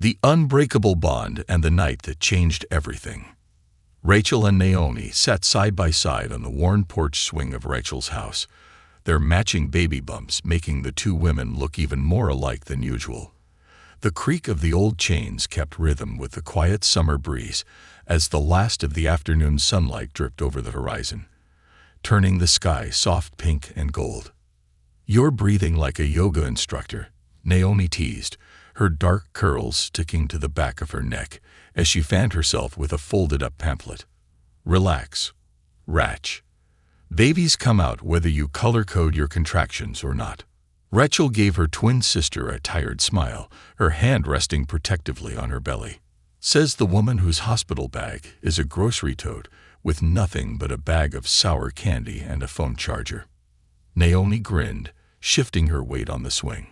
The unbreakable bond and the night that changed everything. Rachel and Naomi sat side by side on the worn porch swing of Rachel's house, their matching baby bumps making the two women look even more alike than usual. The creak of the old chains kept rhythm with the quiet summer breeze as the last of the afternoon sunlight dripped over the horizon, turning the sky soft pink and gold. "You're breathing like a yoga instructor," Naomi teased, her dark curls sticking to the back of her neck as she fanned herself with a folded-up pamphlet. "Relax, Rach. Babies come out whether you color-code your contractions or not." Rachel gave her twin sister a tired smile, her hand resting protectively on her belly. "Says the woman whose hospital bag is a grocery tote with nothing but a bag of sour candy and a phone charger." Naomi grinned, shifting her weight on the swing.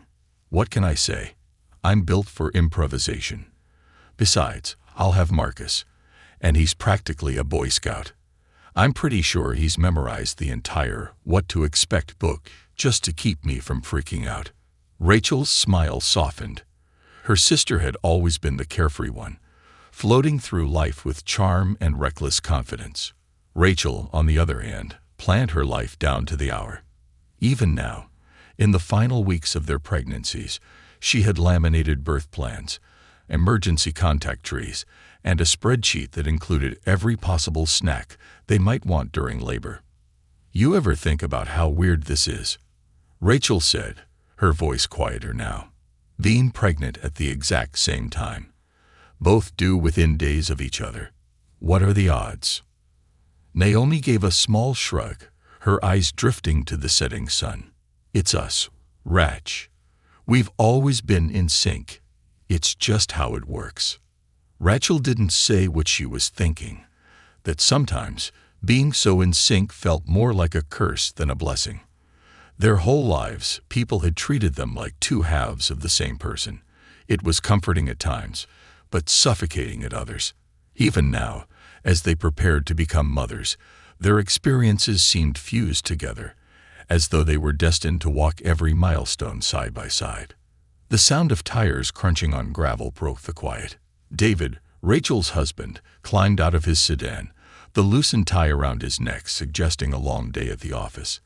"What can I say? I'm built for improvisation. Besides, I'll have Marcus, and he's practically a Boy Scout. I'm pretty sure he's memorized the entire What to Expect book just to keep me from freaking out." Rachel's smile softened. Her sister had always been the carefree one, floating through life with charm and reckless confidence. Rachel, on the other hand, planned her life down to the hour. Even now, in the final weeks of their pregnancies, she had laminated birth plans, emergency contact trees, and a spreadsheet that included every possible snack they might want during labor. "You ever think about how weird this is?" Rachel said, her voice quieter now. "Being pregnant at the exact same time. Both due within days of each other. What are the odds?" Naomi gave a small shrug, her eyes drifting to the setting sun. "It's us, Rach. We've always been in sync. It's just how it works." Rachel didn't say what she was thinking, that sometimes being so in sync felt more like a curse than a blessing. Their whole lives, people had treated them like two halves of the same person. It was comforting at times, but suffocating at others. Even now, as they prepared to become mothers, their experiences seemed fused together, as though they were destined to walk every milestone side by side. The sound of tires crunching on gravel broke the quiet. David, Rachel's husband, climbed out of his sedan, the loosened tie around his neck suggesting a long day at the office.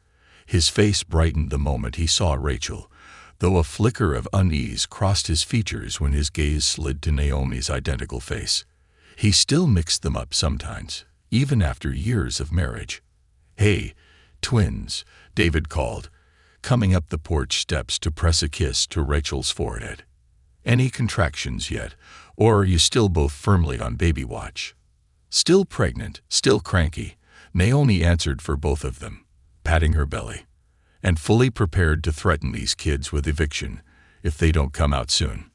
His face brightened the moment he saw Rachel, though a flicker of unease crossed his features when his gaze slid to Naomi's identical face. He still mixed them up sometimes, even after years of marriage. "Hey, twins," David called, coming up the porch steps to press a kiss to Rachel's forehead. "Any contractions yet, or are you still both firmly on baby watch?" "Still pregnant, still cranky," Naomi answered for both of them, patting her belly, "and fully prepared to threaten these kids with eviction if they don't come out soon."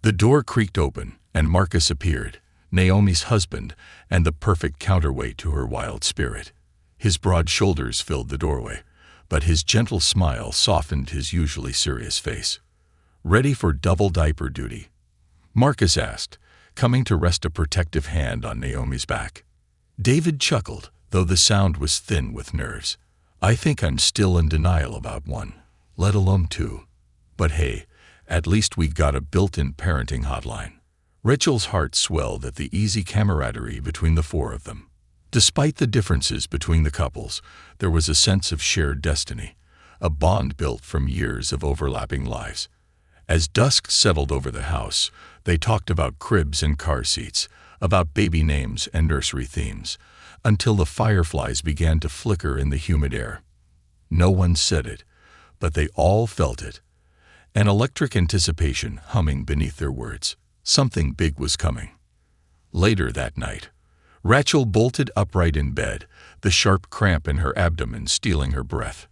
The door creaked open, and Marcus appeared, Naomi's husband and the perfect counterweight to her wild spirit. His broad shoulders filled the doorway, but his gentle smile softened his usually serious face. "Ready for double diaper duty?" Marcus asked, coming to rest a protective hand on Naomi's back. David chuckled, though the sound was thin with nerves. "I think I'm still in denial about one, let alone two. But hey, at least we got a built-in parenting hotline." Rachel's heart swelled at the easy camaraderie between the four of them. Despite the differences between the couples, there was a sense of shared destiny, a bond built from years of overlapping lives. As dusk settled over the house, they talked about cribs and car seats, about baby names and nursery themes, until the fireflies began to flicker in the humid air. No one said it, but they all felt it, an electric anticipation humming beneath their words. Something big was coming. Later that night, Rachel bolted upright in bed, the sharp cramp in her abdomen stealing her breath.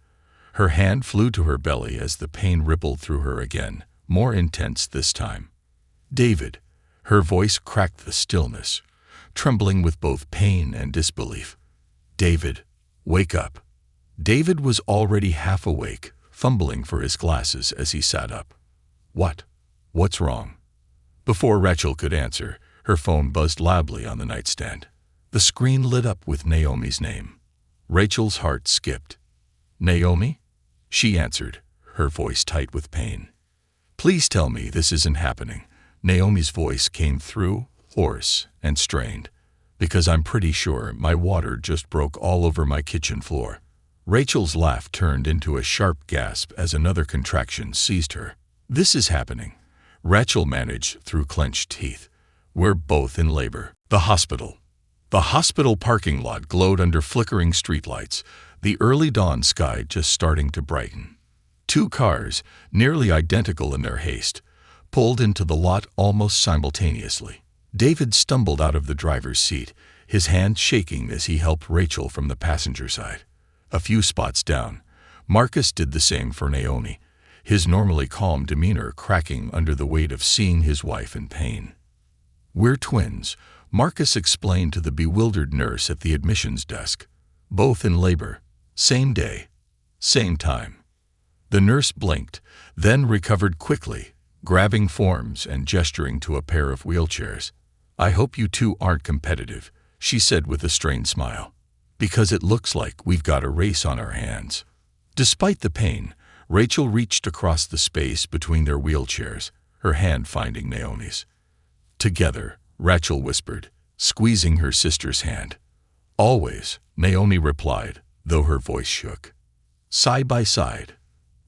Her hand flew to her belly as the pain rippled through her again, more intense this time. "David," her voice cracked the stillness, trembling with both pain and disbelief. "David, wake up." David was already half awake, fumbling for his glasses as he sat up. "What? What's wrong?" Before Rachel could answer, her phone buzzed loudly on the nightstand. The screen lit up with Naomi's name. Rachel's heart skipped. "Naomi?" She answered, her voice tight with pain. "Please tell me this isn't happening. Naomi's voice came through, hoarse and strained. Because I'm pretty sure my water just broke all over my kitchen floor. Rachel's laugh turned into a sharp gasp as another contraction seized her. This is happening, Rachel managed through clenched teeth. We're both in labor. The hospital. The hospital parking lot glowed under flickering streetlights, the early dawn sky just starting to brighten. Two cars, nearly identical in their haste, pulled into the lot almost simultaneously. David stumbled out of the driver's seat, his hand shaking as he helped Rachel from the passenger side. A few spots down, Marcus did the same for Naomi, his normally calm demeanor cracking under the weight of seeing his wife in pain. We're twins, Marcus explained to the bewildered nurse at the admissions desk. Both in labor, same day, same time. The nurse blinked, then recovered quickly, grabbing forms and gesturing to a pair of wheelchairs. I hope you two aren't competitive, she said with a strained smile. Because it looks like we've got a race on our hands. Despite the pain, Rachel reached across the space between their wheelchairs, her hand finding Naomi's. Together, Rachel whispered, squeezing her sister's hand. Always, Naomi replied, though her voice shook. Side by side.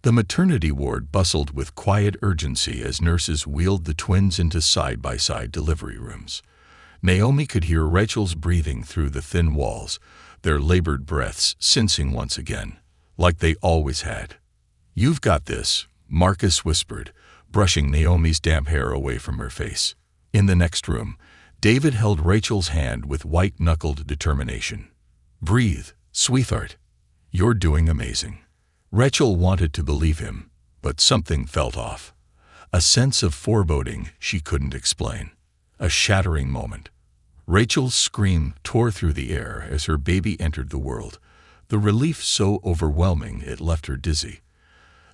The maternity ward bustled with quiet urgency as nurses wheeled the twins into side-by-side delivery rooms. Naomi could hear Rachel's breathing through the thin walls, their labored breaths sensing once again, like they always had. You've got this, Marcus whispered, brushing Naomi's damp hair away from her face. In the next room, David held Rachel's hand with white-knuckled determination. Breathe, sweetheart. You're doing amazing. Rachel wanted to believe him, but something felt off. A sense of foreboding she couldn't explain. A shattering moment. Rachel's scream tore through the air as her baby entered the world, the relief so overwhelming it left her dizzy.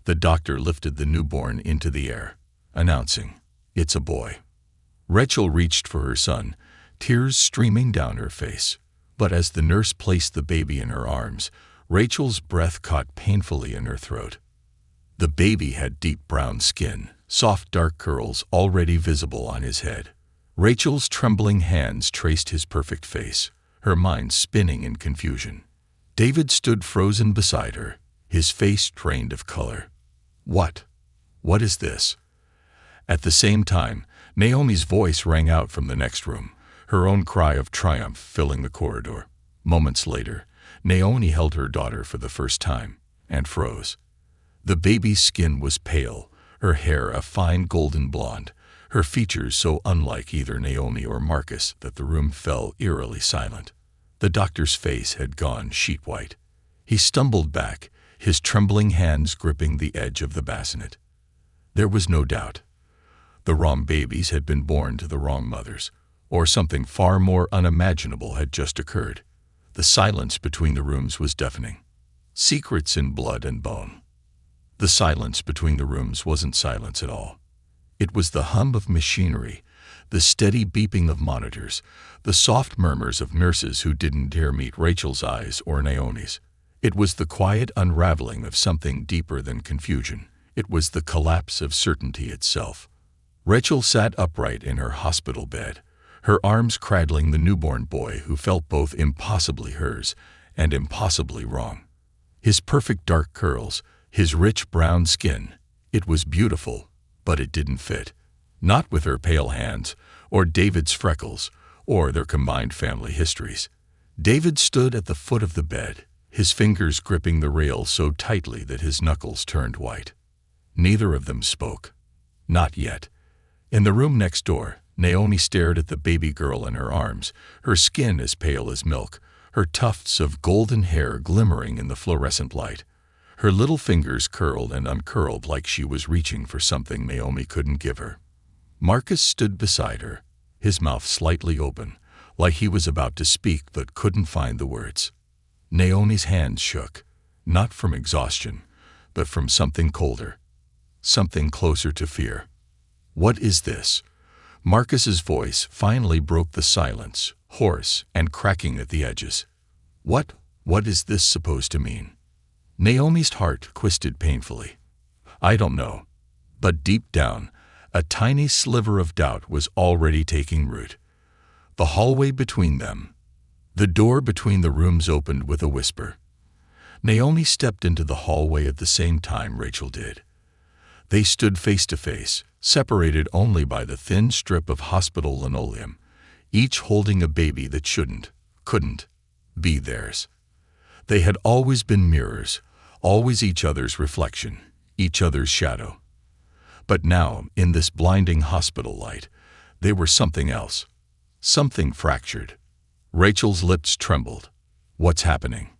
The doctor lifted the newborn into the air, announcing, "It's a boy." Rachel reached for her son, tears streaming down her face. But as the nurse placed the baby in her arms, Rachel's breath caught painfully in her throat. The baby had deep brown skin, soft dark curls already visible on his head. Rachel's trembling hands traced his perfect face, her mind spinning in confusion. David stood frozen beside her, his face drained of color. What? What is this? At the same time, Naomi's voice rang out from the next room, her own cry of triumph filling the corridor. Moments later, Naomi held her daughter for the first time, and froze. The baby's skin was pale, her hair a fine golden blonde, her features so unlike either Naomi or Marcus that the room fell eerily silent. The doctor's face had gone sheet white. He stumbled back, his trembling hands gripping the edge of the bassinet. There was no doubt. The wrong babies had been born to the wrong mothers, or something far more unimaginable had just occurred. The silence between the rooms was deafening. Secrets in blood and bone. The silence between the rooms wasn't silence at all. It was the hum of machinery, the steady beeping of monitors, the soft murmurs of nurses who didn't dare meet Rachel's eyes or Naomi's. It was the quiet unraveling of something deeper than confusion. It was the collapse of certainty itself. Rachel sat upright in her hospital bed, her arms cradling the newborn boy who felt both impossibly hers and impossibly wrong. His perfect dark curls, his rich brown skin, it was beautiful, but it didn't fit. Not with her pale hands, or David's freckles, or their combined family histories. David stood at the foot of the bed, his fingers gripping the rail so tightly that his knuckles turned white. Neither of them spoke. Not yet. In the room next door, Naomi stared at the baby girl in her arms, her skin as pale as milk, her tufts of golden hair glimmering in the fluorescent light. Her little fingers curled and uncurled like she was reaching for something Naomi couldn't give her. Marcus stood beside her, his mouth slightly open, like he was about to speak but couldn't find the words. Naomi's hands shook, not from exhaustion, but from something colder, something closer to fear. What is this? Marcus's voice finally broke the silence, hoarse and cracking at the edges. What is this supposed to mean? Naomi's heart twisted painfully. I don't know. But deep down, A tiny sliver of doubt was already taking root. The hallway between them. The door between the rooms opened with a whisper. Naomi stepped into the hallway at the same time Rachel did. They stood face to face, separated only by the thin strip of hospital linoleum, each holding a baby that couldn't, be theirs. They had always been mirrors, always each other's reflection, each other's shadow. But now, in this blinding hospital light, they were something else. Something fractured. Rachel's lips trembled. What's happening?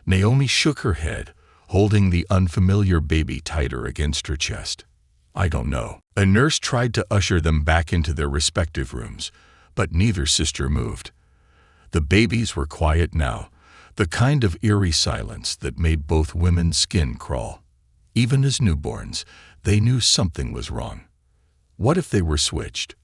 Naomi shook her head, holding the unfamiliar baby tighter against her chest. I don't know. A nurse tried to usher them back into their respective rooms, but neither sister moved. The babies were quiet now, the kind of eerie silence that made both women's skin crawl. Even as newborns, they knew something was wrong. What if they were switched?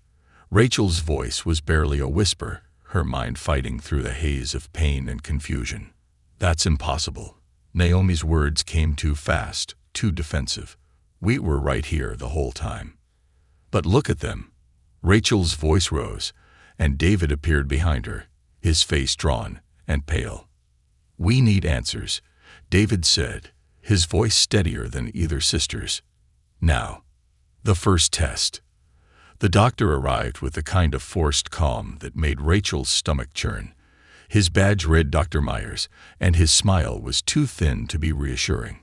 Rachel's voice was barely a whisper, her mind fighting through the haze of pain and confusion. That's impossible. Naomi's words came too fast, too defensive. We were right here the whole time. But look at them. Rachel's voice rose, and David appeared behind her, his face drawn and pale. We need answers, David said, his voice steadier than either sister's. Now, the first test. The doctor arrived with the kind of forced calm that made Rachel's stomach churn. His badge read Dr. Myers, and his smile was too thin to be reassuring.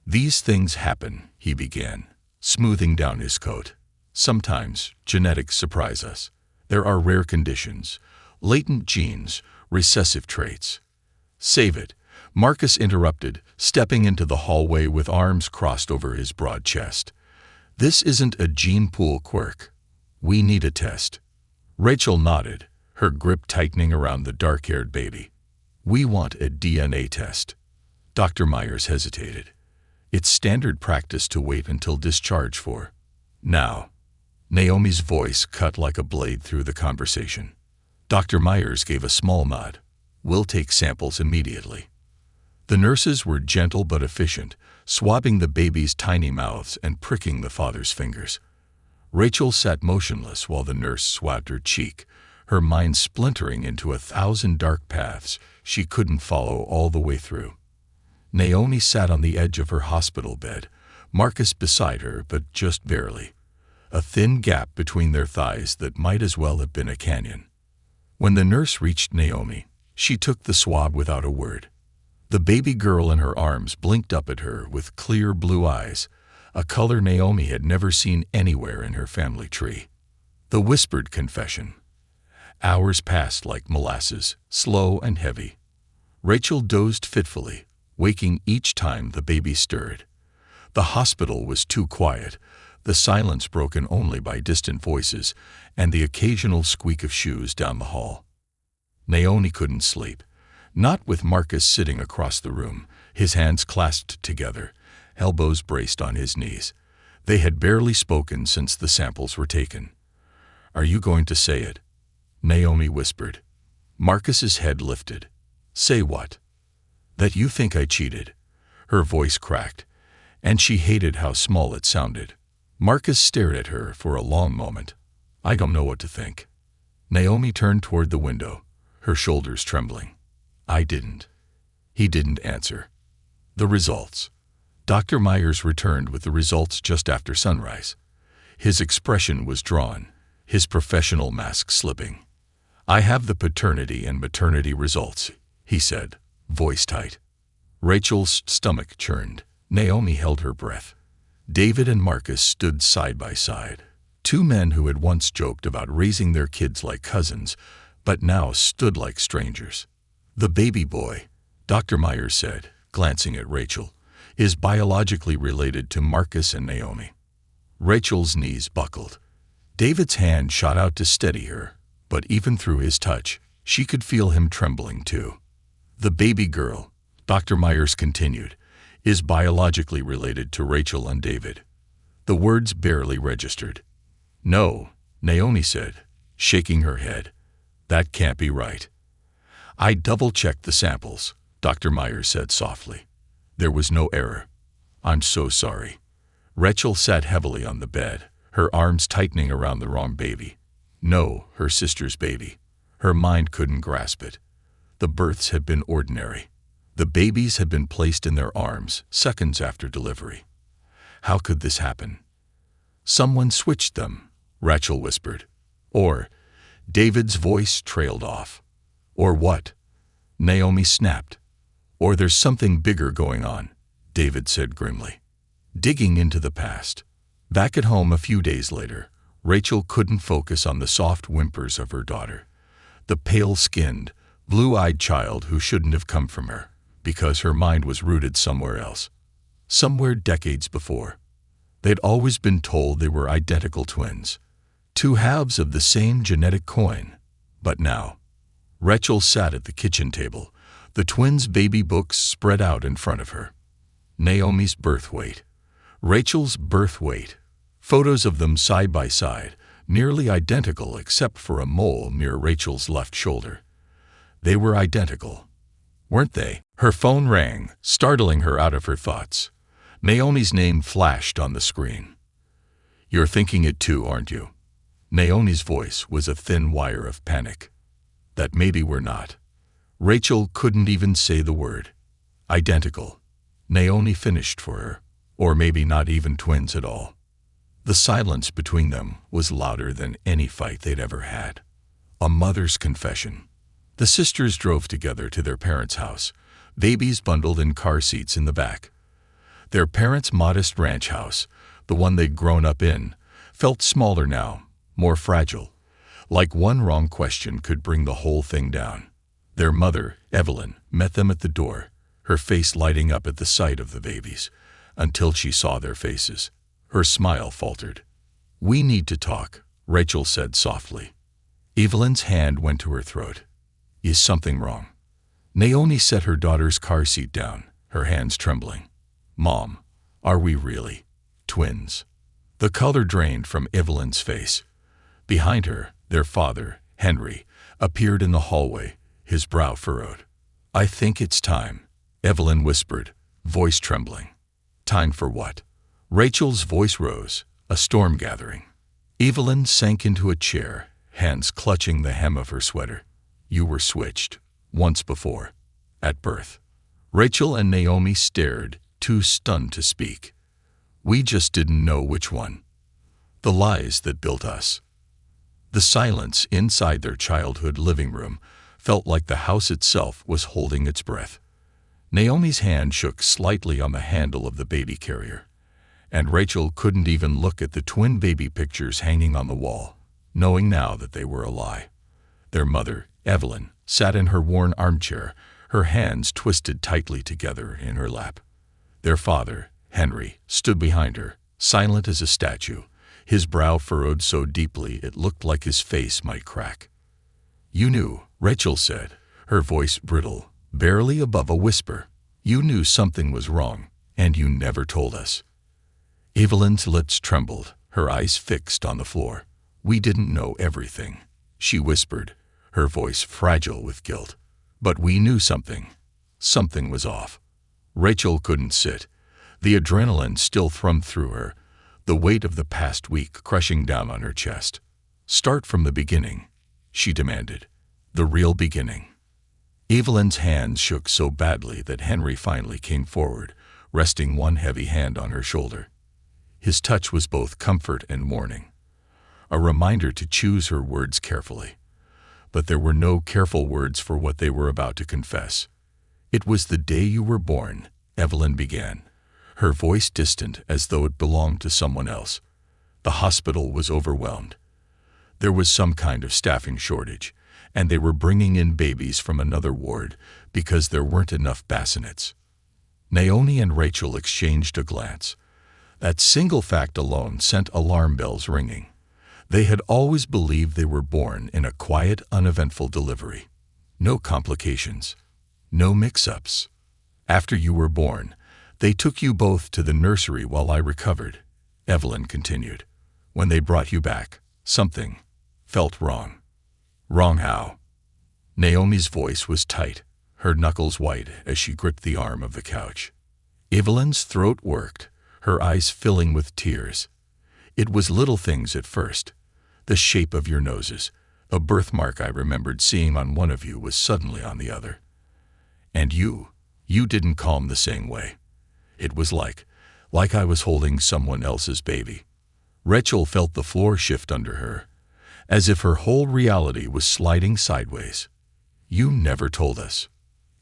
These things happen, he began, smoothing down his coat. Sometimes genetics surprise us. There are rare conditions, latent genes, recessive traits. Save it, Marcus interrupted, stepping into the hallway with arms crossed over his broad chest. This isn't a gene pool quirk. We need a test. Rachel nodded, her grip tightening around the dark-haired baby. We want a DNA test. Dr. Myers hesitated. It's standard practice to wait until discharge for. Now. Naomi's voice cut like a blade through the conversation. Dr. Myers gave a small nod. We'll take samples immediately. The nurses were gentle but efficient, swabbing the baby's tiny mouths and pricking the father's fingers. Rachel sat motionless while the nurse swabbed her cheek, her mind splintering into 1,000 dark paths she couldn't follow all the way through. Naomi sat on the edge of her hospital bed, Marcus beside her, but just barely. A thin gap between their thighs that might as well have been a canyon. When the nurse reached Naomi, she took the swab without a word. The baby girl in her arms blinked up at her with clear blue eyes, a color Naomi had never seen anywhere in her family tree. The whispered confession. Hours passed like molasses, slow and heavy. Rachel dozed fitfully, waking each time the baby stirred. The hospital was too quiet, the silence broken only by distant voices and the occasional squeak of shoes down the hall. Naomi couldn't sleep, not with Marcus sitting across the room, his hands clasped together, elbows braced on his knees. They had barely spoken since the samples were taken. Are you going to say it? Naomi whispered. Marcus's head lifted. Say what? That you think I cheated. Her voice cracked, and she hated how small it sounded. Marcus stared at her for a long moment. I don't know what to think. Naomi turned toward the window, her shoulders trembling. I didn't. He didn't answer. The results. Dr. Myers returned with the results just after sunrise. His expression was drawn, his professional mask slipping. I have the paternity and maternity results, he said, voice tight. Rachel's stomach churned. Naomi held her breath. David and Marcus stood side by side. Two men who had once joked about raising their kids like cousins, but now stood like strangers. The baby boy, Dr. Myers said, glancing at Rachel, is biologically related to Marcus and Naomi. Rachel's knees buckled. David's hand shot out to steady her, but even through his touch, she could feel him trembling too. The baby girl, Dr. Myers continued, is biologically related to Rachel and David. The words barely registered. No, Naomi said, shaking her head. That can't be right. I double-checked the samples, Dr. Myers said softly. There was no error. I'm so sorry. Rachel sat heavily on the bed, her arms tightening around the wrong baby. No, her sister's baby. Her mind couldn't grasp it. The births had been ordinary. The babies had been placed in their arms seconds after delivery. How could this happen? Someone switched them, Rachel whispered. Or, David's voice trailed off. Or what? Naomi snapped. Or there's something bigger going on, David said grimly. Digging into the past. Back at home a few days later, Rachel couldn't focus on the soft whimpers of her daughter. The pale-skinned, blue-eyed child who shouldn't have come from her, because her mind was rooted somewhere else. Somewhere decades before. They'd always been told they were identical twins. Two halves of the same genetic coin. But now, Rachel sat at the kitchen table, the twins' baby books spread out in front of her. Naomi's birth weight. Rachel's birth weight. Photos of them side by side, nearly identical except for a mole near Rachel's left shoulder. They were identical, weren't they? Her phone rang, startling her out of her thoughts. Naomi's name flashed on the screen. You're thinking it too, aren't you? Naomi's voice was a thin wire of panic. That maybe we're not. Rachel couldn't even say the word. Identical. Naomi finished for her. Or maybe not even twins at all. The silence between them was louder than any fight they'd ever had. A mother's confession. The sisters drove together to their parents' house, babies bundled in car seats in the back. Their parents' modest ranch house, the one they'd grown up in, felt smaller now, more fragile. Like one wrong question could bring the whole thing down. Their mother, Evelyn, met them at the door, her face lighting up at the sight of the babies. Until she saw their faces, her smile faltered. We need to talk, Rachel said softly. Evelyn's hand went to her throat. Is something wrong? Naomi set her daughter's car seat down, her hands trembling. Mom, are we really twins? The color drained from Evelyn's face. Behind her, their father, Henry, appeared in the hallway, his brow furrowed. I think it's time, Evelyn whispered, voice trembling. Time for what? Rachel's voice rose, a storm gathering. Evelyn sank into a chair, hands clutching the hem of her sweater. You were switched, once before, at birth. Rachel and Naomi stared, too stunned to speak. We just didn't know which one. The lies that built us. The silence inside their childhood living room felt like the house itself was holding its breath. Naomi's hand shook slightly on the handle of the baby carrier, and Rachel couldn't even look at the twin baby pictures hanging on the wall, knowing now that they were a lie. Their mother, Evelyn, sat in her worn armchair, her hands twisted tightly together in her lap. Their father, Henry, stood behind her, silent as a statue, his brow furrowed so deeply it looked like his face might crack. You knew, Rachel said, her voice brittle, barely above a whisper. You knew something was wrong, and you never told us. Evelyn's lips trembled, her eyes fixed on the floor. We didn't know everything, she whispered, her voice fragile with guilt. But we knew something. Something was off. Rachel couldn't sit. The adrenaline still thrummed through her, the weight of the past week crushing down on her chest. Start from the beginning, she demanded. The real beginning. Evelyn's hands shook so badly that Henry finally came forward, resting one heavy hand on her shoulder. His touch was both comfort and warning, a reminder to choose her words carefully. But there were no careful words for what they were about to confess. It was the day you were born, Evelyn began, her voice distant as though it belonged to someone else. The hospital was overwhelmed. There was some kind of staffing shortage, and they were bringing in babies from another ward because there weren't enough bassinets. Naomi and Rachel exchanged a glance. That single fact alone sent alarm bells ringing. They had always believed they were born in a quiet, uneventful delivery. No complications. No mix-ups. After you were born, they took you both to the nursery while I recovered, Evelyn continued. When they brought you back, something felt wrong. Wrong how? Naomi's voice was tight, her knuckles white as she gripped the arm of the couch. Evelyn's throat worked, her eyes filling with tears. It was little things at first. The shape of your noses. A birthmark I remembered seeing on one of you was suddenly on the other. And you didn't calm the same way. It was like I was holding someone else's baby. Rachel felt the floor shift under her, as if her whole reality was sliding sideways. You never told us.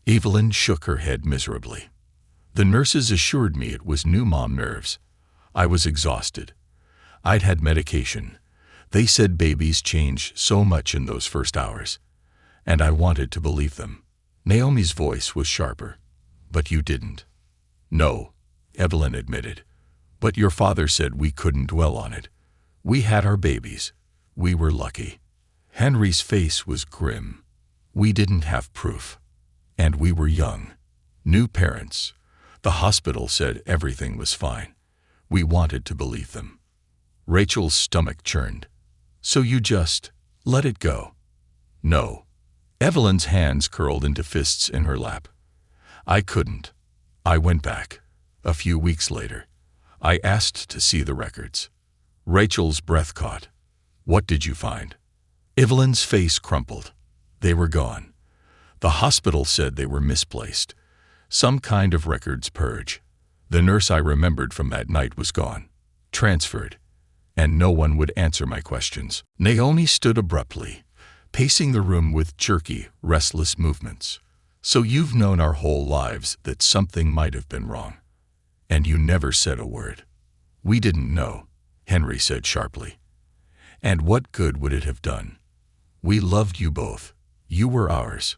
Evelyn shook her head miserably. The nurses assured me it was new mom nerves. I was exhausted. I'd had medication. They said babies change so much in those first hours. And I wanted to believe them. Naomi's voice was sharper. But you didn't. No, Evelyn admitted. But your father said we couldn't dwell on it. We had our babies. We were lucky. Henry's face was grim. We didn't have proof. And we were young. New parents. The hospital said everything was fine. We wanted to believe them. Rachel's stomach churned. So you just let it go? No. Evelyn's hands curled into fists in her lap. I couldn't. I went back. A few weeks later. I asked to see the records. Rachel's breath caught. What did you find? Evelyn's face crumpled. They were gone. The hospital said they were misplaced. Some kind of records purge. The nurse I remembered from that night was gone. Transferred. And no one would answer my questions. Naomi stood abruptly, pacing the room with jerky, restless movements. So you've known our whole lives that something might have been wrong. And you never said a word. We didn't know, Henry said sharply. And what good would it have done? We loved you both. You were ours.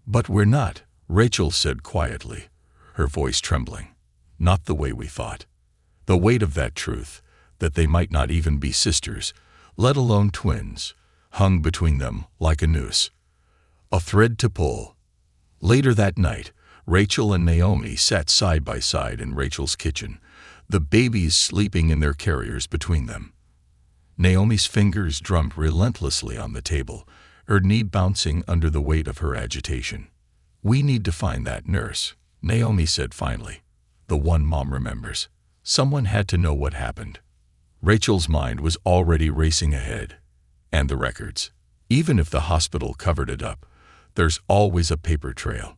But we're not, Rachel said quietly, her voice trembling. Not the way we thought. The weight of that truth, that they might not even be sisters, let alone twins, hung between them like a noose. A thread to pull. Later that night, Rachel and Naomi sat side by side in Rachel's kitchen, the babies sleeping in their carriers between them. Naomi's fingers drummed relentlessly on the table, her knee bouncing under the weight of her agitation. We need to find that nurse, Naomi said finally. The one Mom remembers. Someone had to know what happened. Rachel's mind was already racing ahead. And the records. Even if the hospital covered it up, there's always a paper trail.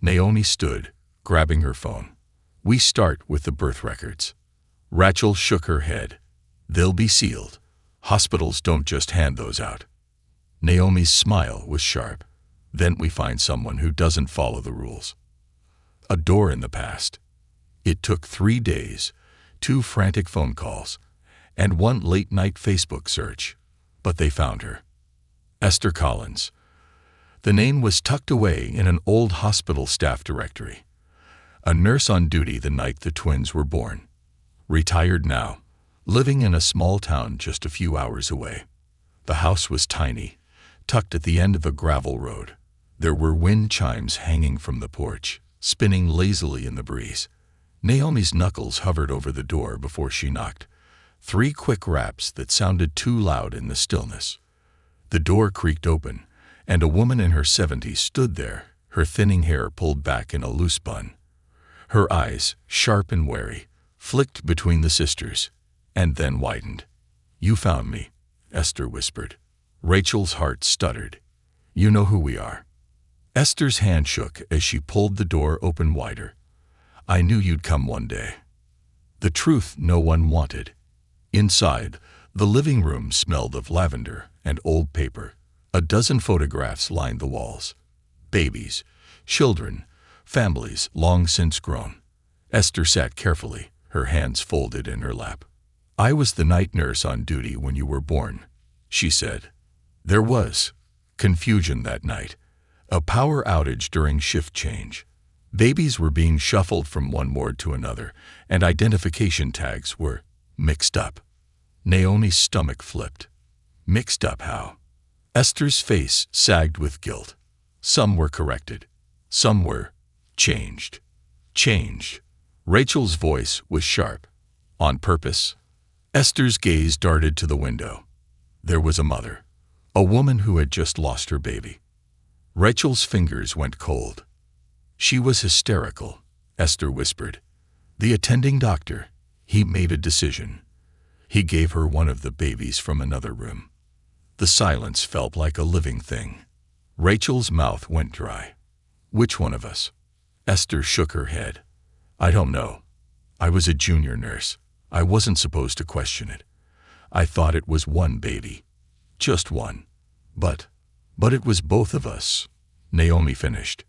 Naomi stood, grabbing her phone. We start with the birth records. Rachel shook her head. They'll be sealed. Hospitals don't just hand those out. Naomi's smile was sharp. Then we find someone who doesn't follow the rules. A door in the past. It took 3 days, 2 frantic phone calls, and 1 late-night Facebook search. But they found her. Esther Collins. The name was tucked away in an old hospital staff directory. A nurse on duty the night the twins were born. Retired now, living in a small town just a few hours away. The house was tiny, tucked at the end of a gravel road. There were wind chimes hanging from the porch, spinning lazily in the breeze. Naomi's knuckles hovered over the door before she knocked. 3 quick raps that sounded too loud in the stillness. The door creaked open, and a woman in her 70s stood there, her thinning hair pulled back in a loose bun. Her eyes, sharp and wary, flicked between the sisters, and then widened. You found me, Esther whispered. Rachel's heart stuttered. You know who we are. Esther's hand shook as she pulled the door open wider. I knew you'd come one day. The truth no one wanted. Inside, the living room smelled of lavender and old paper. A dozen photographs lined the walls. Babies, children, families long since grown. Esther sat carefully, her hands folded in her lap. I was the night nurse on duty when you were born, she said. There was confusion that night, a power outage during shift change. Babies were being shuffled from one ward to another, and identification tags were mixed up. Naomi's stomach flipped. Mixed up how? Esther's face sagged with guilt. Some were corrected. Some were changed. Changed. Rachel's voice was sharp. On purpose. Esther's gaze darted to the window. There was a mother. A woman who had just lost her baby. Rachel's fingers went cold. She was hysterical, Esther whispered. The attending doctor, he made a decision. He gave her one of the babies from another room. The silence felt like a living thing. Rachel's mouth went dry. Which one of us? Esther shook her head. I don't know. I was a junior nurse. I wasn't supposed to question it. I thought it was one baby. Just one. But it was both of us. Naomi finished.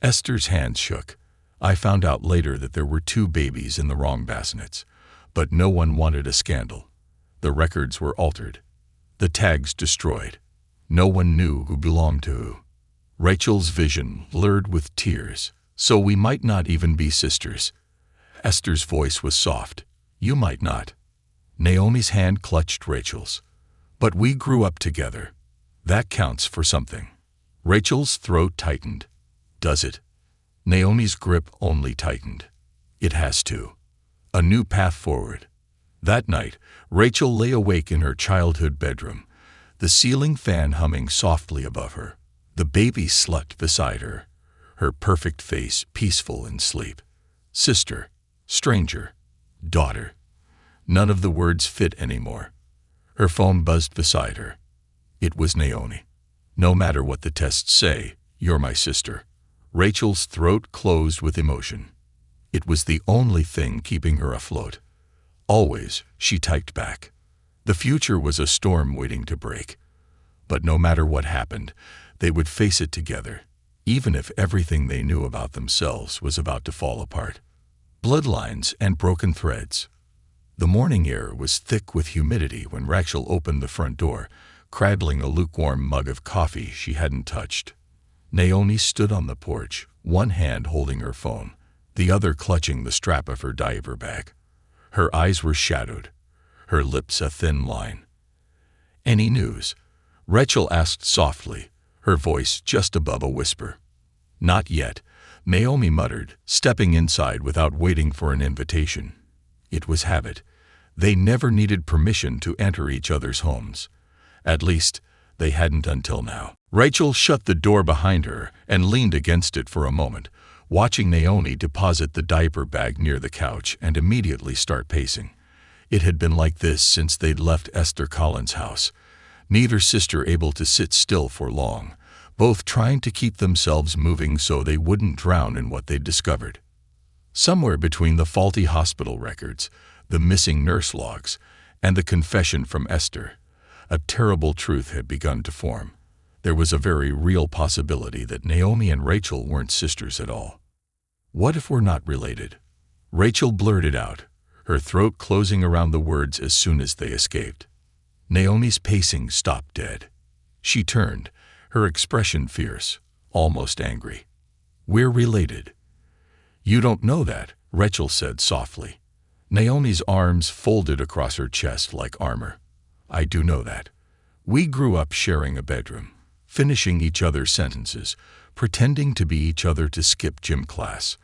Esther's hands shook. I found out later that there were 2 babies in the wrong bassinets, but no one wanted a scandal. The records were altered. The tags destroyed. No one knew who belonged to who. Rachel's vision blurred with tears. So we might not even be sisters. Esther's voice was soft. You might not. Naomi's hand clutched Rachel's. But we grew up together. That counts for something. Rachel's throat tightened. Does it? Naomi's grip only tightened. It has to. A new path forward. That night, Rachel lay awake in her childhood bedroom, the ceiling fan humming softly above her. The baby slept beside her, her perfect face peaceful in sleep. Sister, stranger, daughter. None of the words fit anymore. Her phone buzzed beside her. It was Naomi. No matter what the tests say, you're my sister. Rachel's throat closed with emotion. It was the only thing keeping her afloat. Always, she typed back. The future was a storm waiting to break. But no matter what happened, they would face it together, even if everything they knew about themselves was about to fall apart. Bloodlines and broken threads. The morning air was thick with humidity when Rachel opened the front door, cradling a lukewarm mug of coffee she hadn't touched. Naomi stood on the porch, one hand holding her phone, the other clutching the strap of her diaper bag. Her eyes were shadowed, her lips a thin line. Any news? Rachel asked softly, her voice just above a whisper. Not yet, Naomi muttered, stepping inside without waiting for an invitation. It was habit. They never needed permission to enter each other's homes. At least, they hadn't until now. Rachel shut the door behind her and leaned against it for a moment, watching Naomi deposit the diaper bag near the couch and immediately start pacing. It had been like this since they'd left Esther Collins' house. Neither sister able to sit still for long, both trying to keep themselves moving so they wouldn't drown in what they'd discovered. Somewhere between the faulty hospital records, the missing nurse logs, and the confession from Esther, a terrible truth had begun to form. There was a very real possibility that Naomi and Rachel weren't sisters at all. What if we're not related? Rachel blurted out, her throat closing around the words as soon as they escaped. Naomi's pacing stopped dead. She turned, her expression fierce, almost angry. We're related. You don't know that, Rachel said softly. Naomi's arms folded across her chest like armor. I do know that. We grew up sharing a bedroom, finishing each other's sentences, pretending to be each other to skip gym class.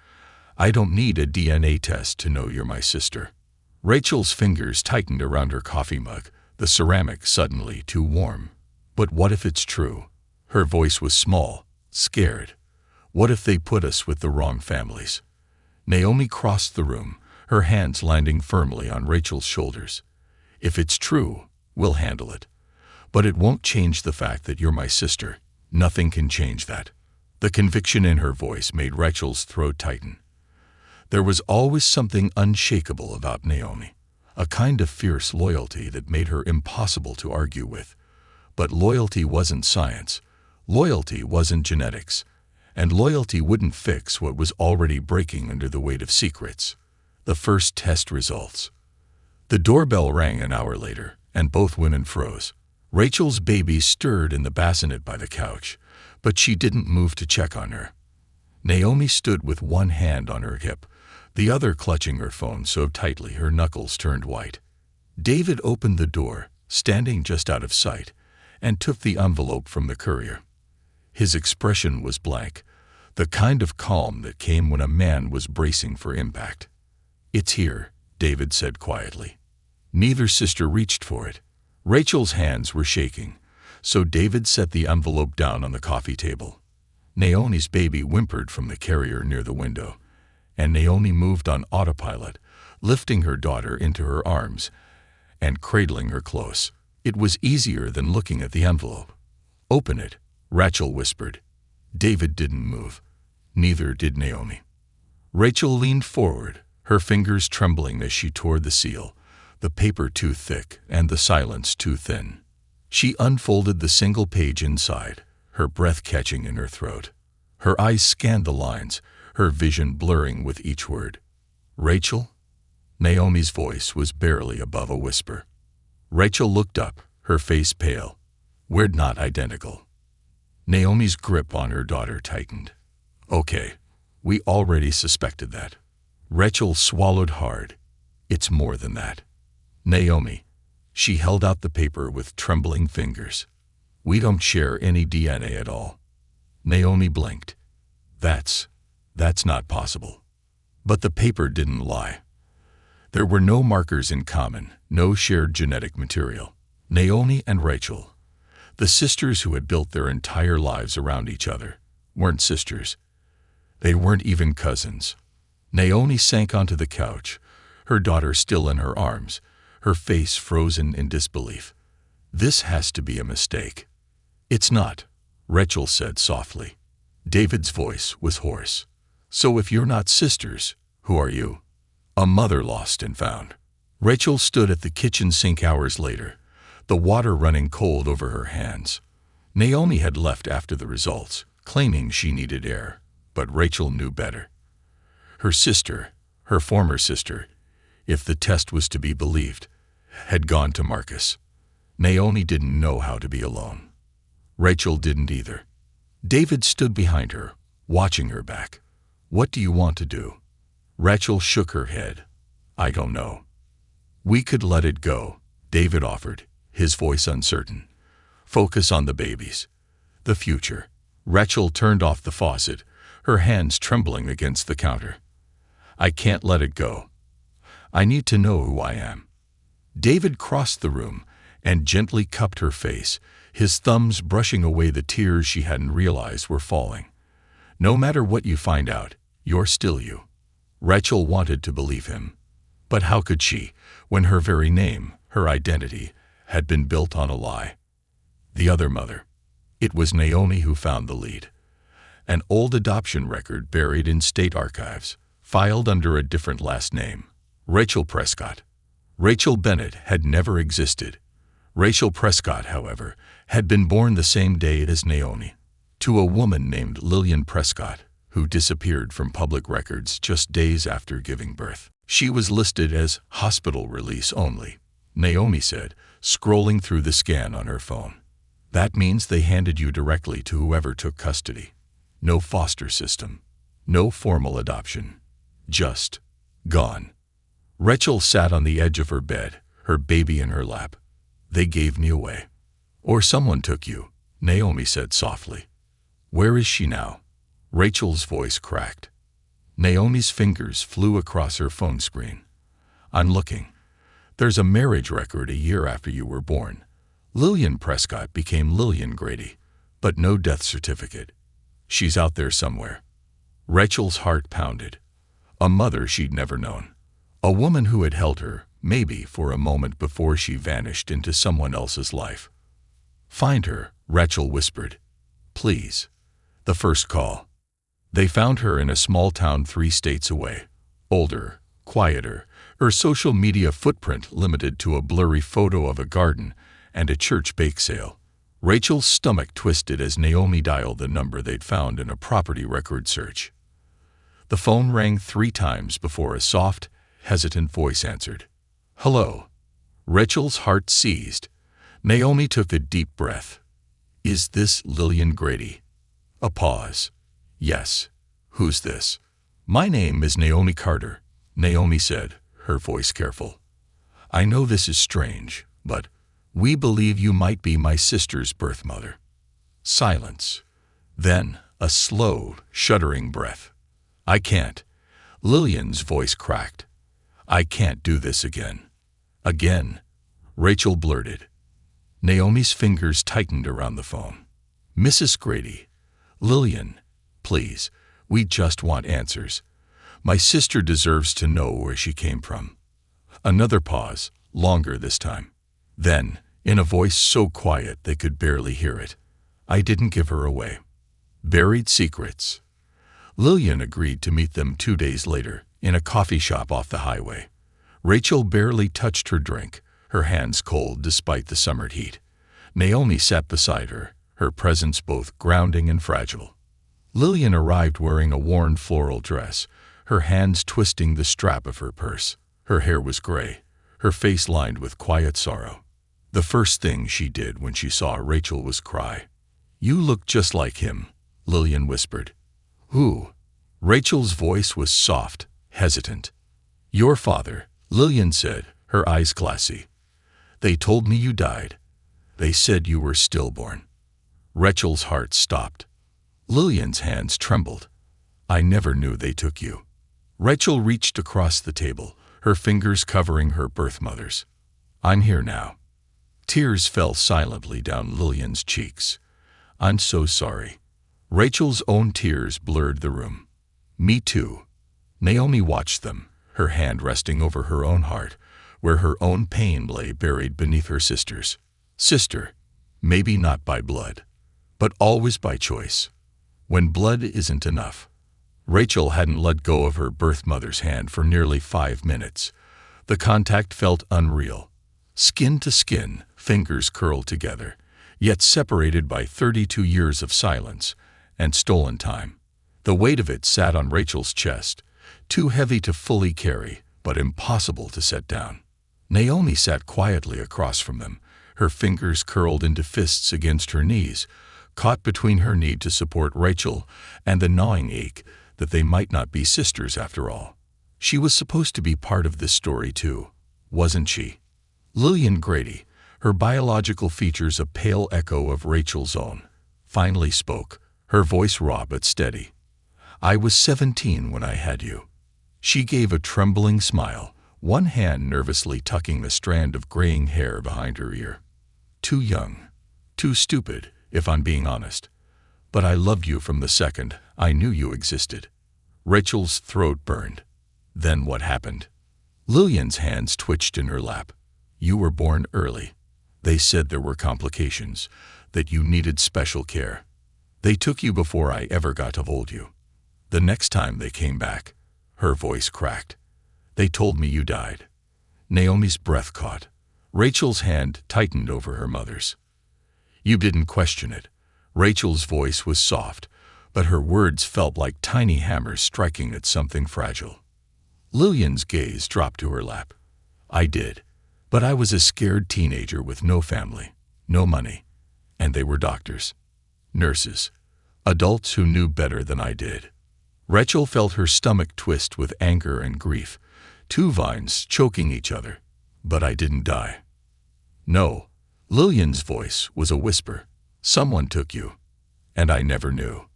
I don't need a DNA test to know you're my sister. Rachel's fingers tightened around her coffee mug, the ceramic suddenly too warm. But what if it's true? Her voice was small, scared. What if they put us with the wrong families? Naomi crossed the room, her hands landing firmly on Rachel's shoulders. If it's true, we'll handle it. But it won't change the fact that you're my sister. Nothing can change that. The conviction in her voice made Rachel's throat tighten. There was always something unshakable about Naomi, a kind of fierce loyalty that made her impossible to argue with. But loyalty wasn't science. Loyalty wasn't genetics. And loyalty wouldn't fix what was already breaking under the weight of secrets. The first test results. The doorbell rang an hour later, and both women froze. Rachel's baby stirred in the bassinet by the couch, but she didn't move to check on her. Naomi stood with one hand on her hip, the other clutching her phone so tightly her knuckles turned white. David opened the door, standing just out of sight, and took the envelope from the courier. His expression was blank, the kind of calm that came when a man was bracing for impact. It's here, David said quietly. Neither sister reached for it. Rachel's hands were shaking, so David set the envelope down on the coffee table. Naomi's baby whimpered from the carrier near the window, and Naomi moved on autopilot, lifting her daughter into her arms and cradling her close. It was easier than looking at the envelope. "Open it," Rachel whispered. David didn't move. Neither did Naomi. Rachel leaned forward, her fingers trembling as she tore the seal, the paper too thick and the silence too thin. She unfolded the single page inside, her breath catching in her throat. Her eyes scanned the lines, her vision blurring with each word. "Rachel?" Naomi's voice was barely above a whisper. Rachel looked up, her face pale. "We're not identical." Naomi's grip on her daughter tightened. "Okay, we already suspected that." Rachel swallowed hard. "It's more than that." "Naomi." She held out the paper with trembling fingers. "We don't share any DNA at all." Naomi blinked. That's not possible." But the paper didn't lie. There were no markers in common, no shared genetic material. Naomi and Rachel, the sisters who had built their entire lives around each other, weren't sisters. They weren't even cousins. Naomi sank onto the couch, her daughter still in her arms, her face frozen in disbelief. "This has to be a mistake." "It's not," Rachel said softly. David's voice was hoarse. "So if you're not sisters, who are you?" "A mother lost and found." Rachel stood at the kitchen sink hours later, the water running cold over her hands. Naomi had left after the results, claiming she needed air, but Rachel knew better. Her sister, her former sister, if the test was to be believed, had gone to Marcus. Naomi didn't know how to be alone. Rachel didn't either. David stood behind her, watching her back. "What do you want to do?" Rachel shook her head. "I don't know." "We could let it go," David offered, his voice uncertain. "Focus on the babies. The future." Rachel turned off the faucet, her hands trembling against the counter. "I can't let it go. I need to know who I am." David crossed the room and gently cupped her face, his thumbs brushing away the tears she hadn't realized were falling. "No matter what you find out, you're still you." Rachel wanted to believe him. But how could she, when her very name, her identity, had been built on a lie? The other mother. It was Naomi who found the lead. An old adoption record buried in state archives, filed under a different last name. Rachel Prescott. Rachel Bennett had never existed. Rachel Prescott, however, had been born the same day as Naomi, to a woman named Lillian Prescott, who disappeared from public records just days after giving birth. She was listed as hospital release only, Naomi said, scrolling through the scan on her phone. "That means they handed you directly to whoever took custody. No foster system, no formal adoption. Just gone." Rachel sat on the edge of her bed, her baby in her lap. "They gave me away." "Or someone took you," Naomi said softly. "Where is she now?" Rachel's voice cracked. Naomi's fingers flew across her phone screen. "I'm looking. There's a marriage record a year after you were born. Lillian Prescott became Lillian Grady, but no death certificate. She's out there somewhere." Rachel's heart pounded. A mother she'd never known. A woman who had held her, maybe for a moment before she vanished into someone else's life. "Find her," Rachel whispered. "Please." The first call. They found her in a small town 3 states away. Older, quieter, her social media footprint limited to a blurry photo of a garden and a church bake sale. Rachel's stomach twisted as Naomi dialed the number they'd found in a property record search. The phone rang 3 times before a soft, hesitant voice answered. "Hello." Rachel's heart seized. Naomi took a deep breath. "Is this Lillian Grady?" A pause. "Yes." "Who's this?" "My name is Naomi Carter," Naomi said, her voice careful. "I know this is strange, but we believe you might be my sister's birth mother." Silence. Then a slow, shuddering breath. "I can't." Lillian's voice cracked. "I can't do this again." "Again?" Rachel blurted. Naomi's fingers tightened around the phone. "Mrs. Grady. Lillian, please, we just want answers. My sister deserves to know where she came from." Another pause, longer this time. Then, in a voice so quiet they could barely hear it, I didn't give her away. Buried secrets. Lillian agreed to meet them 2 days later in a coffee shop off the highway. Rachel barely touched her drink, her hands cold despite the summer heat. Naomi sat beside her, her presence both grounding and fragile. Lillian arrived wearing a worn floral dress, her hands twisting the strap of her purse. Her hair was gray, her face lined with quiet sorrow. The first thing she did when she saw Rachel was cry. "You look just like him," Lillian whispered. "Who?" Rachel's voice was soft, hesitant. "Your father," Lillian said, her eyes glassy. "They told me you died. They said you were stillborn." Rachel's heart stopped. Lillian's hands trembled. "I never knew they took you." Rachel reached across the table, her fingers covering her birth mother's. "I'm here now." Tears fell silently down Lillian's cheeks. "I'm so sorry." Rachel's own tears blurred the room. "Me too." Naomi watched them, her hand resting over her own heart, where her own pain lay buried beneath her sister's. Sister, maybe not by blood, but always by choice. When blood isn't enough. Rachel hadn't let go of her birth mother's hand for nearly 5 minutes. The contact felt unreal. Skin to skin, fingers curled together, yet separated by 32 years of silence and stolen time. The weight of it sat on Rachel's chest, too heavy to fully carry, but impossible to set down. Naomi sat quietly across from them, her fingers curled into fists against her knees, caught between her need to support Rachel and the gnawing ache that they might not be sisters after all. She was supposed to be part of this story too, wasn't she? Lillian Grady, her biological features a pale echo of Rachel's own, finally spoke, her voice raw but steady. "I was 17 when I had you." She gave a trembling smile, one hand nervously tucking a strand of graying hair behind her ear. "Too young, too stupid, if I'm being honest. But I loved you from the second I knew you existed." Rachel's throat burned. "Then what happened?" Lillian's hands twitched in her lap. "You were born early. They said there were complications, that you needed special care. They took you before I ever got to hold you. The next time they came back," her voice cracked, "they told me you died." Naomi's breath caught. Rachel's hand tightened over her mother's. "You didn't question it." Rachel's voice was soft, but her words felt like tiny hammers striking at something fragile. Lillian's gaze dropped to her lap. "I did, but I was a scared teenager with no family, no money, and they were doctors, nurses, adults who knew better than I did." Rachel felt her stomach twist with anger and grief, two vines choking each other. "But I didn't die." "No." Lillian's voice was a whisper. "Someone took you, and I never knew."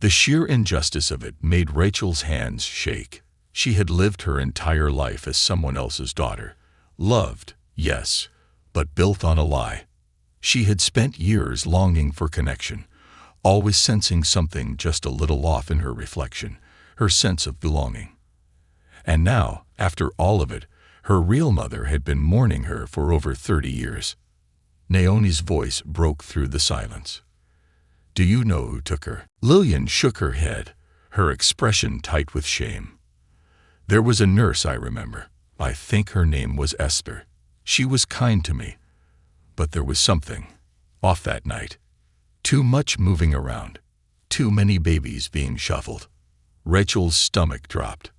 The sheer injustice of it made Rachel's hands shake. She had lived her entire life as someone else's daughter. Loved, yes, but built on a lie. She had spent years longing for connection, always sensing something just a little off in her reflection, her sense of belonging. And now, after all of it, her real mother had been mourning her for over 30 years. Naomi's voice broke through the silence. "Do you know who took her?" Lillian shook her head, her expression tight with shame. "There was a nurse I remember. I think her name was Esther. She was kind to me. But there was something off that night. Too much moving around. Too many babies being shuffled." Rachel's stomach dropped.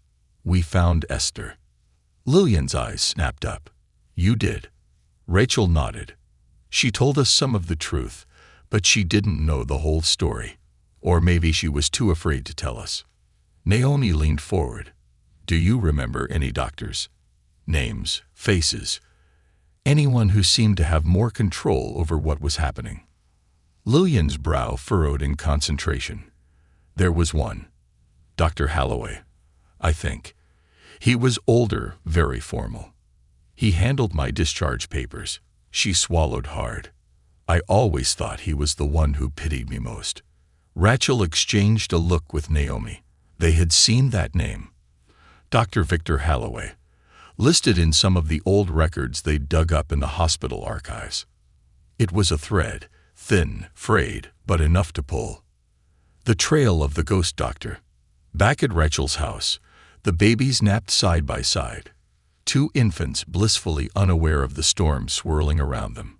"We found Esther." Lillian's eyes snapped up. "You did?" Rachel nodded. "She told us some of the truth, but she didn't know the whole story. Or maybe she was too afraid to tell us." Naomi leaned forward. "Do you remember any doctors? Names, faces, anyone who seemed to have more control over what was happening?" Lillian's brow furrowed in concentration. "There was one. Dr. Holloway, I think. He was older, very formal. He handled my discharge papers." She swallowed hard. "I always thought he was the one who pitied me most." Rachel exchanged a look with Naomi. They had seen that name. Dr. Victor Holloway. listed in some of the old records they dug up in the hospital archives. It was a thread, thin, frayed, but enough to pull. The trail of the ghost doctor. Back at Rachel's house, the babies napped side by side, two infants blissfully unaware of the storm swirling around them.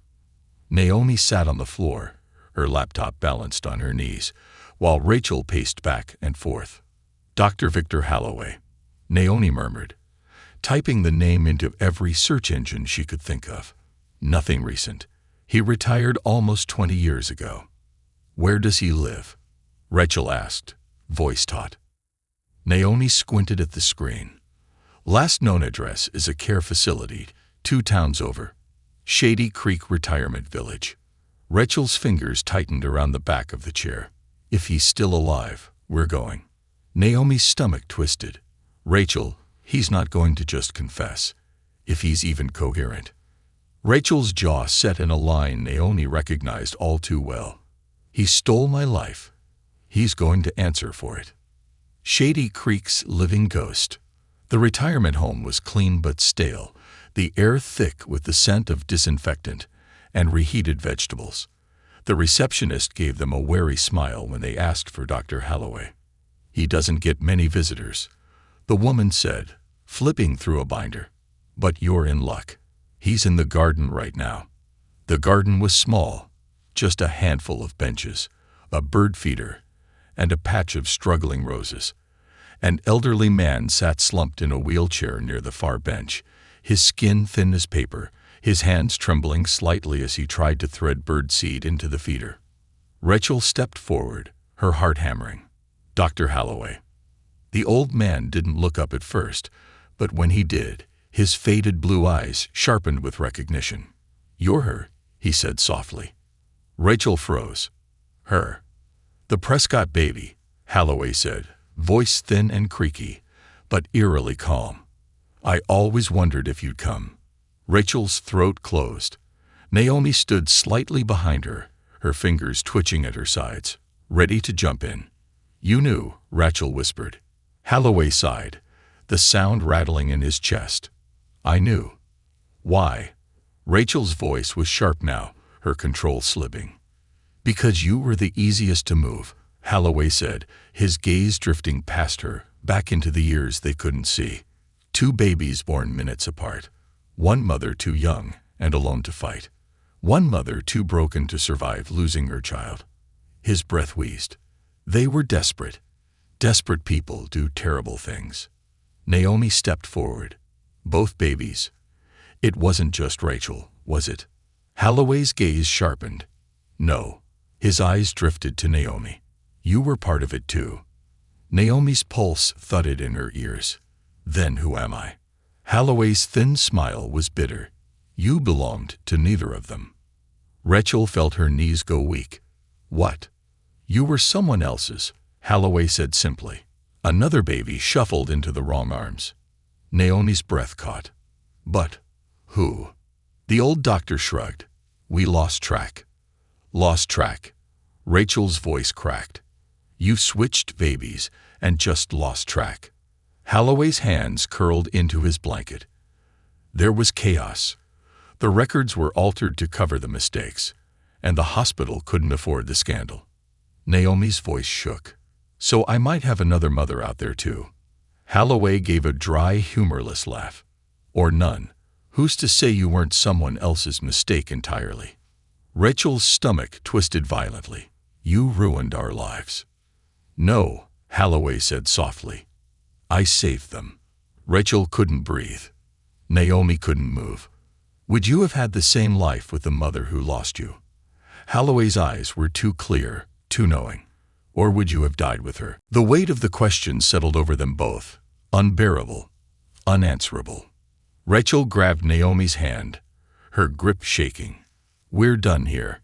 Naomi sat on the floor, her laptop balanced on her knees, while Rachel paced back and forth. Dr. Victor Holloway, Naomi murmured, typing the name into every search engine she could think of. Nothing recent. He retired almost 20 years ago. Where does he live? Rachel asked, voice taut. Naomi squinted at the screen. Last known address is a care facility, 2 towns over. Shady Creek Retirement Village. Rachel's fingers tightened around the back of the chair. If he's still alive, we're going. Naomi's stomach twisted. Rachel, he's not going to just confess. If he's even coherent. Rachel's jaw set in a line Naomi recognized all too well. He stole my life. He's going to answer for it. Shady Creek's living ghost. The retirement home was clean but stale, the air thick with the scent of disinfectant and reheated vegetables. The receptionist gave them a wary smile when they asked for Dr. Holloway. He doesn't get many visitors, the woman said, flipping through a binder. But you're in luck. He's in the garden right now. The garden was small, just a handful of benches, a bird feeder, and a patch of struggling roses. An elderly man sat slumped in a wheelchair near the far bench, his skin thin as paper, his hands trembling slightly as he tried to thread bird seed into the feeder. Rachel stepped forward, her heart hammering. Dr. Holloway. The old man didn't look up at first, but when he did, his faded blue eyes sharpened with recognition. You're her, he said softly. Rachel froze. Her. The Prescott baby, Holloway said, voice thin and creaky, but eerily calm. I always wondered if you'd come. Rachel's throat closed. Naomi stood slightly behind her, her fingers twitching at her sides, ready to jump in. You knew, Rachel whispered. Holloway sighed, the sound rattling in his chest. I knew. Why? Rachel's voice was sharp now, her control slipping. Because you were the easiest to move, Holloway said, his gaze drifting past her, back into the years they couldn't see. 2 babies born minutes apart. 1 mother too young and alone to fight. 1 mother too broken to survive losing her child. His breath wheezed. They were desperate. Desperate people do terrible things. Naomi stepped forward. Both babies. It wasn't just Rachel, was it? Holloway's gaze sharpened. No. His eyes drifted to Naomi. You were part of it too. Naomi's pulse thudded in her ears. Then who am I? Holloway's thin smile was bitter. You belonged to neither of them. Rachel felt her knees go weak. What? You were someone else's, Holloway said simply. Another baby shuffled into the wrong arms. Naomi's breath caught. But who? The old doctor shrugged. We lost track. Lost track. Rachel's voice cracked. You switched babies and just lost track. Holloway's hands curled into his blanket. There was chaos. The records were altered to cover the mistakes, and the hospital couldn't afford the scandal. Naomi's voice shook. So I might have another mother out there too. Holloway gave a dry, humorless laugh. Or none. Who's to say you weren't someone else's mistake entirely? Rachel's stomach twisted violently. You ruined our lives. No, Holloway said softly. I saved them. Rachel couldn't breathe. Naomi couldn't move. Would you have had the same life with the mother who lost you? Holloway's eyes were too clear, too knowing. Or would you have died with her? The weight of the question settled over them both, unbearable, unanswerable. Rachel grabbed Naomi's hand, her grip shaking. We're done here.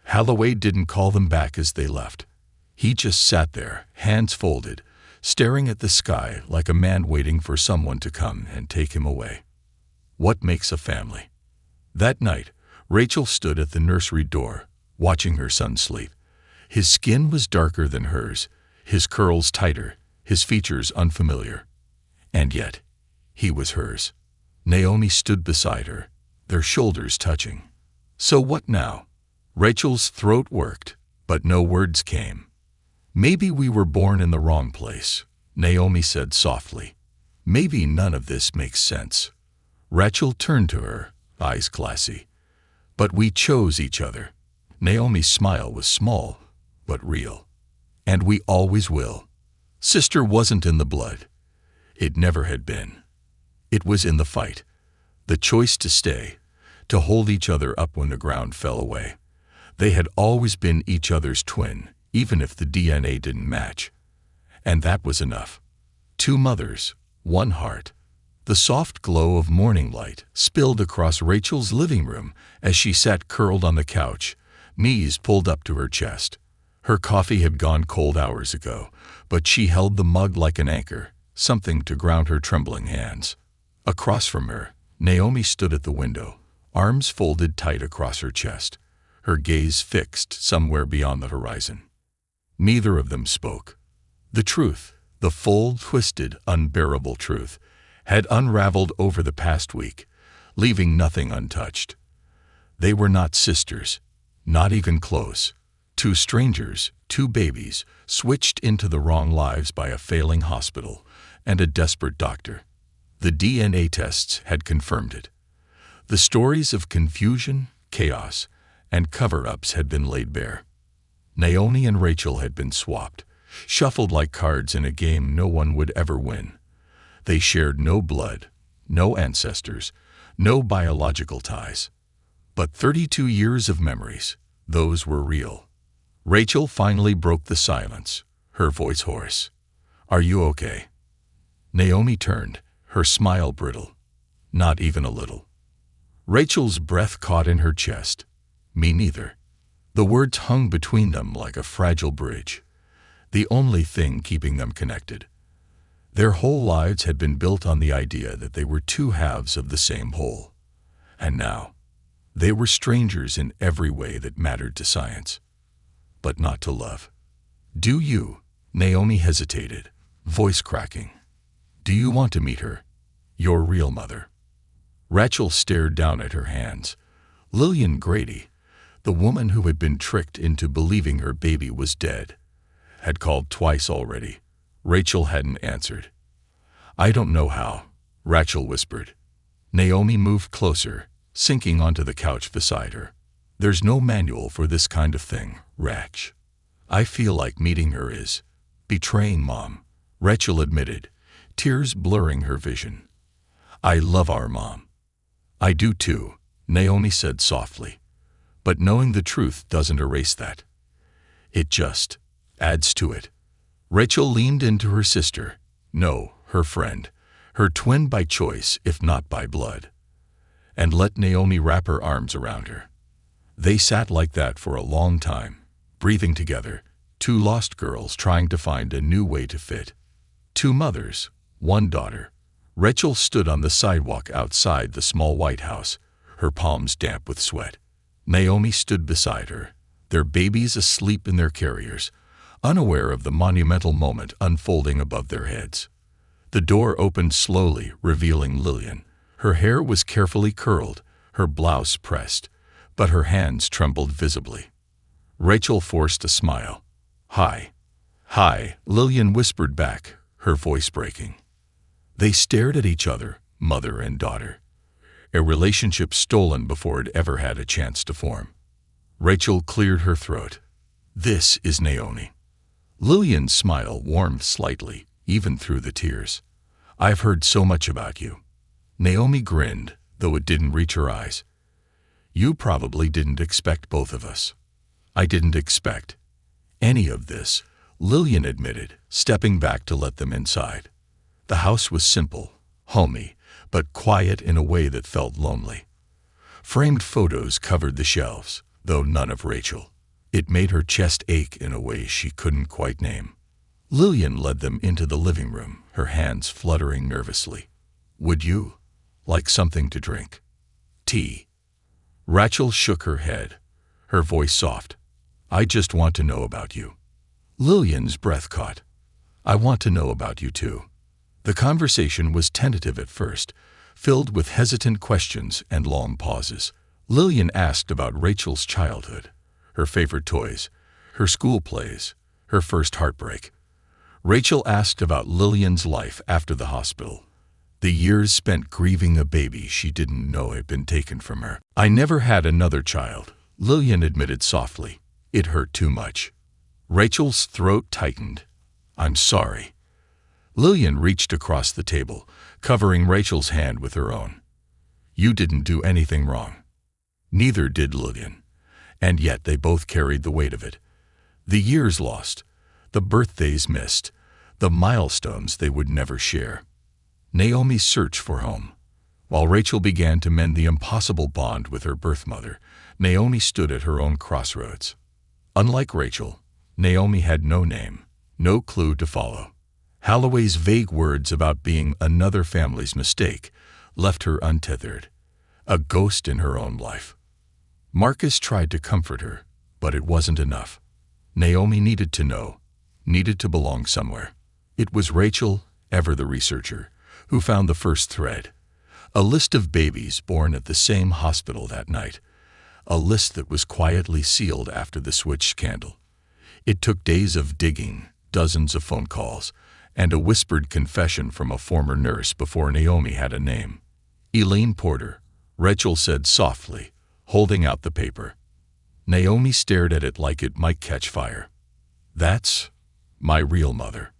Holloway didn't call them back as they left. He just sat there, hands folded, staring at the sky like a man waiting for someone to come and take him away. What makes a family? That night, Rachel stood at the nursery door, watching her son sleep. His skin was darker than hers, his curls tighter, his features unfamiliar. And yet, he was hers. Naomi stood beside her, their shoulders touching. So what now? Rachel's throat worked, but no words came. Maybe we were born in the wrong place, Naomi said softly. Maybe none of this makes sense. Rachel turned to her, eyes glassy. But we chose each other. Naomi's smile was small, but real. And we always will. Sister wasn't in the blood. It never had been. It was in the fight. The choice to stay, to hold each other up when the ground fell away. They had always been each other's twin, even if the DNA didn't match. And that was enough. Two mothers, one heart. The soft glow of morning light spilled across Rachel's living room as she sat curled on the couch, knees pulled up to her chest. Her coffee had gone cold hours ago, but she held the mug like an anchor, something to ground her trembling hands. Across from her, Naomi stood at the window, arms folded tight across her chest, her gaze fixed somewhere beyond the horizon. Neither of them spoke. The truth, the full, twisted, unbearable truth, had unraveled over the past week, leaving nothing untouched. They were not sisters, not even close. Two strangers, two babies, switched into the wrong lives by a failing hospital and a desperate doctor. The DNA tests had confirmed it. The stories of confusion, chaos, and cover-ups had been laid bare. Naomi and Rachel had been swapped, shuffled like cards in a game no one would ever win. They shared no blood, no ancestors, no biological ties. But 32 years of memories, those were real. Rachel finally broke the silence, her voice hoarse. "Are you okay?" Naomi turned, her smile brittle. Not even a little. Rachel's breath caught in her chest. Me neither. The words hung between them like a fragile bridge, the only thing keeping them connected. Their whole lives had been built on the idea that they were two halves of the same whole. And now, they were strangers in every way that mattered to science, but not to love. "Do you?" Naomi hesitated, voice cracking. "Do you want to meet her? Your real mother?" Rachel stared down at her hands. Lillian Grady, the woman who had been tricked into believing her baby was dead, had called twice already. Rachel hadn't answered. "I don't know how," Rachel whispered. Naomi moved closer, sinking onto the couch beside her. "There's no manual for this kind of thing, Rach. I feel like meeting her is betraying Mom," Rachel admitted, tears blurring her vision. "I love our Mom." "I do too," Naomi said softly. "But knowing the truth doesn't erase that. It just adds to it." Rachel leaned into her sister, no, her friend, her twin by choice if not by blood, and let Naomi wrap her arms around her. They sat like that for a long time, breathing together, two lost girls trying to find a new way to fit. Two mothers, one daughter. Rachel stood on the sidewalk outside the small white house, her palms damp with sweat. Naomi stood beside her, their babies asleep in their carriers, unaware of the monumental moment unfolding above their heads. The door opened slowly, revealing Lillian. Her hair was carefully curled, her blouse pressed, but her hands trembled visibly. Rachel forced a smile. "Hi." "Hi," Lillian whispered back, her voice breaking. They stared at each other, mother and daughter, a relationship stolen before it ever had a chance to form. Rachel cleared her throat. "This is Naomi." Lillian's smile warmed slightly, even through the tears. "I've heard so much about you." Naomi grinned, though it didn't reach her eyes. "You probably didn't expect both of us." "I didn't expect any of this," Lillian admitted, stepping back to let them inside. The house was simple, homey, but quiet in a way that felt lonely. Framed photos covered the shelves, though none of Rachel. It made her chest ache in a way she couldn't quite name. Lillian led them into the living room, her hands fluttering nervously. "Would you like something to drink? Tea?" Rachel shook her head, her voice soft. "I just want to know about you." Lillian's breath caught. "I want to know about you too." The conversation was tentative at first, filled with hesitant questions and long pauses. Lillian asked about Rachel's childhood, her favorite toys, her school plays, her first heartbreak. Rachel asked about Lillian's life after the hospital, the years spent grieving a baby she didn't know had been taken from her. "I never had another child," Lillian admitted softly. "It hurt too much." Rachel's throat tightened. "I'm sorry." Lillian reached across the table, covering Rachel's hand with her own. "You didn't do anything wrong." Neither did Lillian, and yet they both carried the weight of it. The years lost, the birthdays missed, the milestones they would never share. Naomi's search for home. While Rachel began to mend the impossible bond with her birth mother, Naomi stood at her own crossroads. Unlike Rachel, Naomi had no name, no clue to follow. Holloway's vague words about being another family's mistake left her untethered, a ghost in her own life. Marcus tried to comfort her, but it wasn't enough. Naomi needed to know, needed to belong somewhere. It was Rachel, ever the researcher, who found the first thread. A list of babies born at the same hospital that night. A list that was quietly sealed after the switch scandal. It took days of digging, dozens of phone calls, and a whispered confession from a former nurse before Naomi had a name. "Elaine Porter," Rachel said softly, holding out the paper. Naomi stared at it like it might catch fire. "That's my real mother."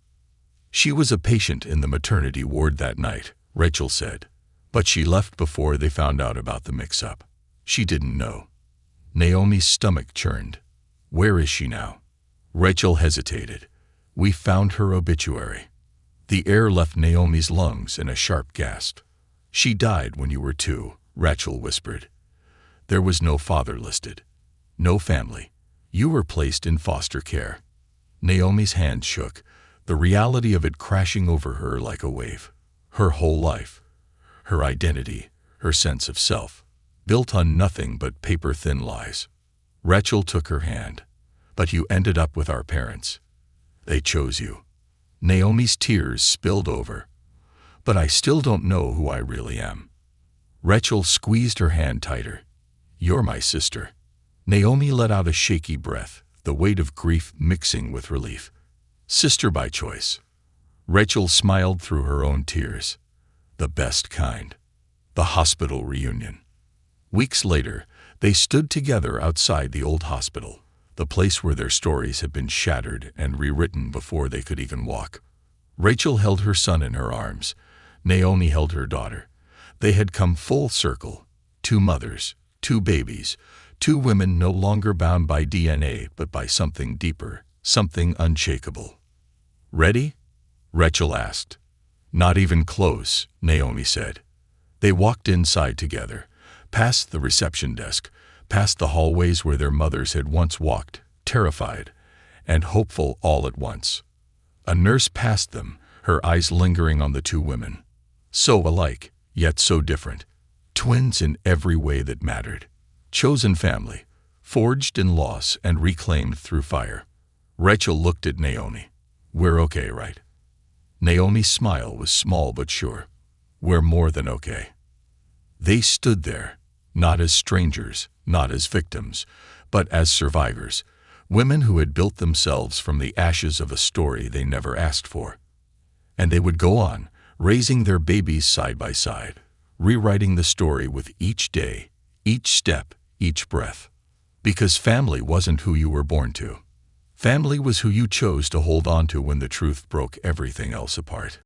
"She was a patient in the maternity ward that night," Rachel said, "but she left before they found out about the mix-up. She didn't know." Naomi's stomach churned. "Where is she now?" Rachel hesitated. "We found her obituary." The air left Naomi's lungs in a sharp gasp. "She died when you were 2, Rachel whispered. "There was no father listed. No family. You were placed in foster care." Naomi's hand shook, the reality of it crashing over her like a wave. Her whole life, her identity, her sense of self, built on nothing but paper-thin lies. Rachel took her hand. "But you ended up with our parents. They chose you." Naomi's tears spilled over. "But I still don't know who I really am." Rachel squeezed her hand tighter. "You're my sister." Naomi let out a shaky breath, the weight of grief mixing with relief. "Sister by choice." Rachel smiled through her own tears. The best kind. The hospital reunion. Weeks later, they stood together outside the old hospital, the place where their stories had been shattered and rewritten before they could even walk. Rachel held her son in her arms. Naomi held her daughter. They had come full circle. 2 mothers, 2 babies, 2 women no longer bound by DNA but by something deeper, something unshakable. "Ready?" Rachel asked. "Not even close," Naomi said. They walked inside together, past the reception desk, past the hallways where their mothers had once walked, terrified and hopeful all at once. A nurse passed them, her eyes lingering on the 2 women. So alike, yet so different. Twins in every way that mattered. Chosen family, forged in loss and reclaimed through fire. Rachel looked at Naomi. "We're okay, right?" Naomi's smile was small but sure. "We're more than okay." They stood there, not as strangers, not as victims, but as survivors, women who had built themselves from the ashes of a story they never asked for. And they would go on, raising their babies side by side, rewriting the story with each day, each step, each breath. Because family wasn't who you were born to. Family was who you chose to hold on to when the truth broke everything else apart.